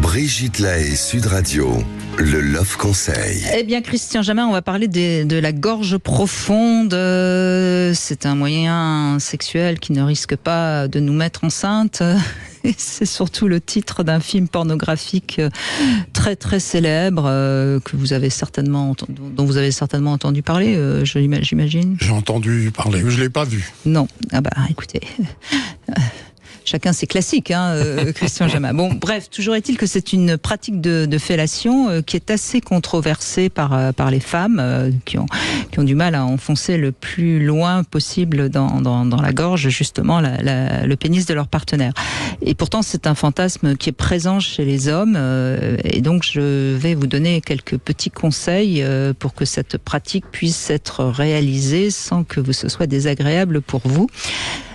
Brigitte Lahaie, Sud Radio, le Love Conseil. Eh bien, Christian Jamin, on va parler de la gorge profonde. C'est un moyen sexuel qui ne risque pas de nous mettre enceinte. Et c'est surtout le titre d'un film pornographique très très célèbre que vous avez dont vous avez certainement entendu parler, j'imagine. J'ai entendu parler, mais je ne l'ai pas vu. Non, ah bah écoutez... Chacun ses classiques, Christian Jamin. Bon, bref, toujours est-il que c'est une pratique de fellation qui est assez controversée par les femmes qui ont du mal à enfoncer le plus loin possible dans la gorge, justement, le pénis de leur partenaire. Et pourtant, c'est un fantasme qui est présent chez les hommes. Et donc, je vais vous donner quelques petits conseils pour que cette pratique puisse être réalisée sans que ce soit désagréable pour vous.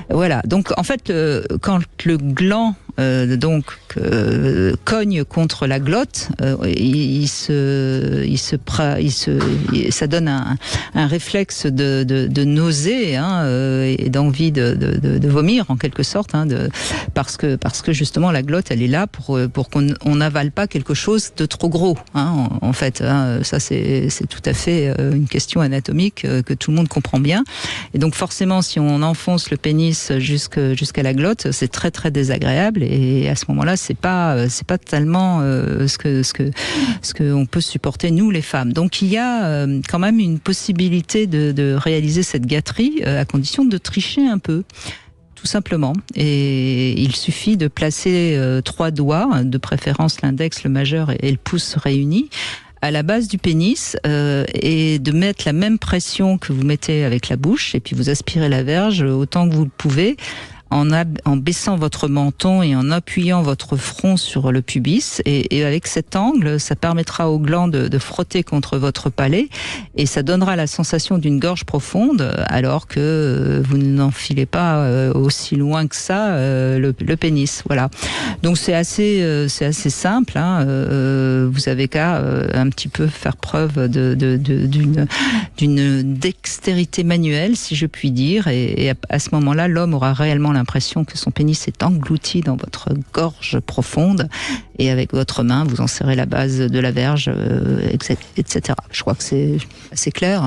Voilà, donc en fait, quand le gland cogne contre la glotte, ça donne un réflexe de nausée et d'envie de vomir en quelque sorte, parce que justement la glotte elle est là pour qu'on n'avale pas quelque chose de trop gros, en fait. Ça c'est tout à fait une question anatomique que tout le monde comprend bien. Et donc forcément, si on enfonce le pénis jusqu'à la glotte, c'est très très désagréable. Et à ce moment-là, c'est pas tellement ce que on peut supporter nous les femmes. Donc il y a quand même une possibilité de réaliser cette gâterie à condition de tricher un peu. Tout simplement. Et il suffit de placer 3 doigts, de préférence l'index, le majeur et le pouce réunis, à la base du pénis et de mettre la même pression que vous mettez avec la bouche, et puis vous aspirez la verge autant que vous le pouvez, en baissant votre menton et en appuyant votre front sur le pubis. Et avec cet angle, ça permettra aux glands de frotter contre votre palais, et ça donnera la sensation d'une gorge profonde, alors que vous n'enfilez pas aussi loin que ça le pénis. Voilà. Donc c'est assez simple. Vous avez qu'à un petit peu faire preuve d'une dextérité manuelle, si je puis dire, et à ce moment-là, l'homme aura réellement l'impression que son pénis est englouti dans votre gorge profonde, et avec votre main, vous en serrez la base de la verge, etc. Je crois que c'est assez clair.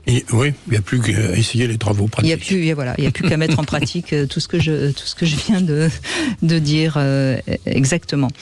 Et oui, il n'y a plus qu'à essayer les travaux pratiques. Il n'y a plus qu'à mettre en pratique tout ce que je viens de dire exactement.